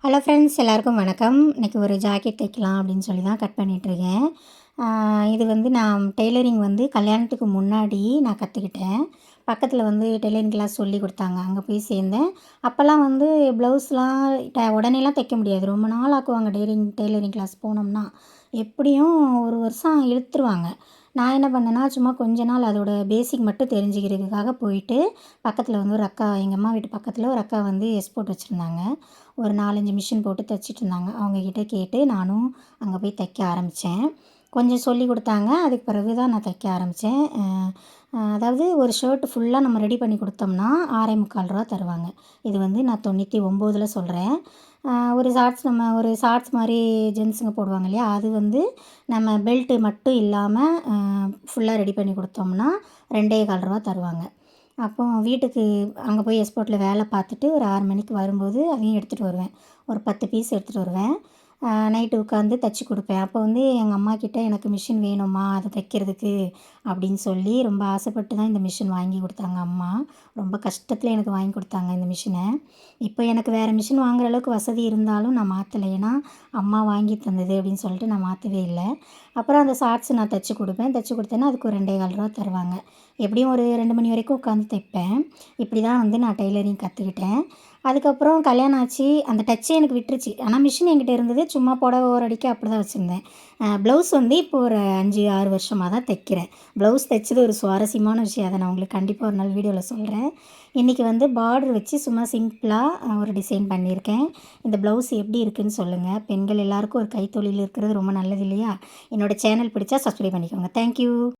Hello friends, எல்லாருக்கும் வணக்கம். இன்றைக்கி ஒரு ஜாக்கெட் தைக்கலாம் அப்படின்னு சொல்லி தான் கட் பண்ணிகிட்ருக்கேன். இது வந்து நான் டெய்லரிங் வந்து கல்யாணத்துக்கு முன்னாடி நான் கற்றுக்கிட்டேன். பக்கத்தில் வந்து டெய்லரிங் கிளாஸ் சொல்லி கொடுத்தாங்க. அங்கே போய் சேர்ந்தேன். அப்போல்லாம் வந்து ப்ளவுஸ்லாம் உடனேலாம் தைக்க முடியாது. ரொம்ப நாள் ஆக்குவாங்க டெய்லரிங் கிளாஸ் போனோம்னா. எப்படியும் 1 வருஷம் இழுத்துருவாங்க. நான் என்ன பண்ணேன்னா, சும்மா கொஞ்ச நாள் அதோட பேசிக் மட்டும் தெரிஞ்சுக்கிறதுக்காக போயிட்டு, பக்கத்தில் வந்து ஒரு அக்கா, எங்கள் அம்மா வீட்டு பக்கத்தில் ஒரு அக்கா வந்து எக்ஸ்போர்ட் வச்சுருந்தாங்க. ஒரு 4, 5 மிஷின் போட்டு தச்சுட்ருந்தாங்க. அவங்கக்கிட்ட கேட்டு நானும் அங்கே போய் தைக்க ஆரம்பித்தேன். கொஞ்சம் சொல்லிக் கொடுத்தாங்க. அதுக்கு பிறகு தான் நான் தைக்க ஆரம்பித்தேன். அதாவது ஒரு ஷர்ட் ஃபுல்லாக நம்ம ரெடி பண்ணி கொடுத்தோம்னா ரூ. 6.25 தருவாங்க. இது வந்து நான் 99ல் சொல்கிறேன். ஒரு ஷார்ட்ஸ் மாதிரி ஜென்ஸுங்க போடுவாங்க இல்லையா, அது வந்து நம்ம பெல்ட்டு மட்டும் இல்லாமல் ஃபுல்லாக ரெடி பண்ணி கொடுத்தோம்னா ரூ. 2.25 தருவாங்க. அப்போ வீட்டுக்கு அங்கே போய் எக்ஸ்போர்ட்டில் வேலை பார்த்துட்டு ஒரு 6 மணிக்கு வரும்போது அதையும் எடுத்துகிட்டு வருவேன். ஒரு 10 பீஸ் எடுத்துகிட்டு வருவேன். நைட்டு உட்காந்து தச்சு கொடுப்பேன். அப்போ வந்து எங்கள் அம்மாக்கிட்ட எனக்கு மிஷின் வேணும்மா அதை தைக்கிறதுக்கு அப்படின்னு சொல்லி ரொம்ப ஆசைப்பட்டு தான் இந்த மிஷின் வாங்கி கொடுத்தாங்க அம்மா. ரொம்ப கஷ்டத்தில் எனக்கு வாங்கி கொடுத்தாங்க இந்த மிஷினை. இப்போ எனக்கு வேறு மிஷின் வாங்குற அளவுக்கு வசதி இருந்தாலும் நான் மாற்றலை. ஏன்னா அம்மா வாங்கி தந்தது அப்படின்னு சொல்லிட்டு நான் மாற்றவே இல்லை. அப்புறம் அந்த ஷார்ட்ஸ் நான் தைச்சு கொடுப்பேன். தைச்சு கொடுத்தேன்னா அதுக்கு ஒரு ரூ. 2.25 தருவாங்க. எப்படியும் ஒரு 2 மணி வரைக்கும் உட்காந்து தைப்பேன். இப்படி தான் வந்து நான் டெய்லரிங் கற்றுக்கிட்டேன். அதுக்கப்புறம் கல்யாணம் ஆச்சு. அந்த டச்சே எனக்கு விட்டுருச்சு. ஆனால் மிஷின் என்கிட்ட இருந்தது. சும்மா புடவ ஓரடிக்க அப்படி தான் வச்சுருந்தேன். ப்ளவுஸ் வந்து இப்போ ஒரு 5, 6 வருஷமாக தான் தைக்கிறேன். ப்ளவுஸ் தைச்சது ஒரு சுவாரஸ்யமான விஷயம். அதை நான் உங்களுக்கு கண்டிப்பாக ஒரு நாள் வீடியோவில் சொல்கிறேன். இன்றைக்கி வந்து பார்டர் வச்சு சும்மா சிம்பிளாக ஒரு டிசைன் பண்ணியிருக்கேன். இந்த ப்ளவுஸ் எப்படி இருக்குதுன்னு சொல்லுங்கள். பெண்கள் எல்லாருக்கும் ஒரு கைத்தொழில் இருக்கிறது ரொம்ப நல்லது இல்லையா? என்னோடய சேனல் பிடிச்சா சப்ஸ்கிரைப் பண்ணிக்கோங்க. தேங்க்யூ.